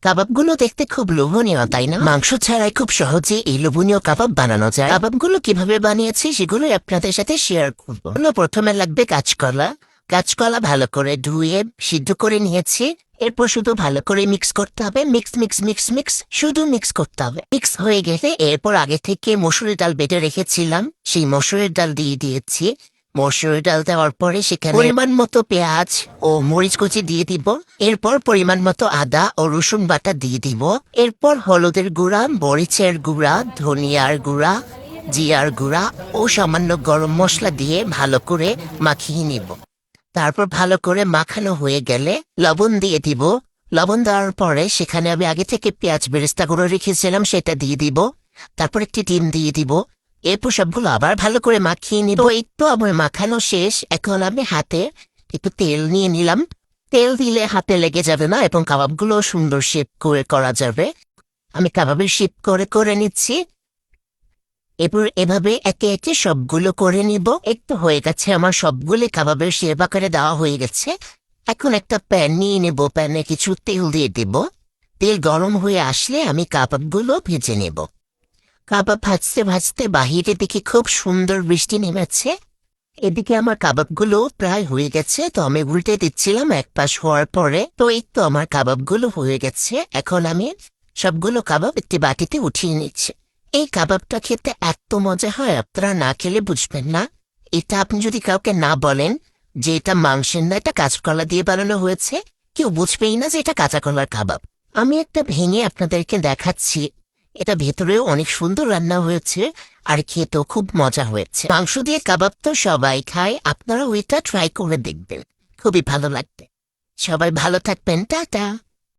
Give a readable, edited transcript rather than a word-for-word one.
কাবাবগুলো দেখতে খুব লোভনীয়, তাই না? মাংস ছাড়াই খুব সহজে এই লোভনীয় কাবাব বানানো যায়। কাবাবগুলো কিভাবে বানিয়েছি সেগুলো আপনাদের সাথে শেয়ার করব। প্রথমে লাগবে কাঁচকলা। কাঁচকলা ভালো করে ধুয়ে সিদ্ধ করে নিয়েছি। এরপর শুধু ভালো করে মিক্স করতে হবে। মিক্স মিক্স মিক্স মিক্স শুধু মিক্স করতে হবে। মিক্স হয়ে গেলে এরপর আগে থেকে মসুরের ডাল বেটে রেখেছিলাম, সেই মসুরের ডাল দিয়ে দিয়েছি। মসুরের ডাল দেওয়ার পরে সেখানে পরিমাণ মতো পেঁয়াজ ও মরিচ কুচি দিয়ে দিব। এরপর পরিমাণ মতো আদা ও রসুন বাটা দিয়ে দিব। এরপর হলুদের গুঁড়া, মরিচের গুঁড়া, ধনিয়ার গুঁড়া, জিরার গুঁড়া ও সামান্য গরম মশলা দিয়ে ভালো করে মাখিয়ে নিব। তারপর ভালো করে মাখানো হয়ে গেলে লবণ দিয়ে দিব। লবণ দেওয়ার পরে সেখানে আমি আগে থেকে পেঁয়াজ বেরেস্তা করে রেখেছিলাম, সেটা দিয়ে দিব। তারপর একটি ডিম দিয়ে দিব। এরপর সবগুলো আবার ভালো করে মাখিয়ে নিব। এই তো আমার মাখানো শেষ। এখন আমি হাতে একটু তেল নিয়ে নিলাম। তেল দিলে হাতে লেগে যাবে না এবং কাবাবগুলো সুন্দর শেপ করে করা যাবে। আমি কাবাবের শেপ করে করে নিচ্ছি। এরপর এভাবে একে একে সবগুলো করে নিব। একটু হয়ে গেছে, আমার সবগুলো কাবাবের শেপ আকারে দেওয়া হয়ে গেছে। এখন একটা প্যান নিয়ে নেব। প্যানে কিছু তেল দিয়ে দেব। তেল গরম হয়ে আসলে আমি কাবাবগুলো ভেজে নেব। কাবাব ভাজতে ভাজতে বাহিরে দেখি খুব সুন্দর বৃষ্টি নেমেছে। এদিকে আমার কাবাবগুলো প্রায় হয়ে গেছে, তো আমি উল্টে দিচ্ছিলাম এক পাশ হওয়ার পরে। তো এই তো আমার কাবাবগুলো হয়ে গেছে। এখন আমি সবগুলো কাবাব একটি বাটিতে উঠিয়ে নিচ্ছি। এই কাবাবটা খেতে এত মজা হয়, আপনারা না খেলে বুঝবেন না। এটা আপনি যদি কাউকে না বলেন যে এটা মাংসের না, এটা কাঁচকলা দিয়ে বানানো হয়েছে, কেউ বুঝবেই না যে এটা কাঁচাকলার কাবাব। আমি একটা ভেঙে আপনাদেরকে দেখাচ্ছি। এটা ভেতরেও অনেক সুন্দর রান্না হয়েছে আর খেতেও খুব মজা হয়েছে। মাংস দিয়ে কাবাব তো সবাই খায়, আপনারা ওইটা ট্রাই করে দেখবেন, খুবই ভালো লাগবে। সবাই ভালো থাকবেন, টাটা।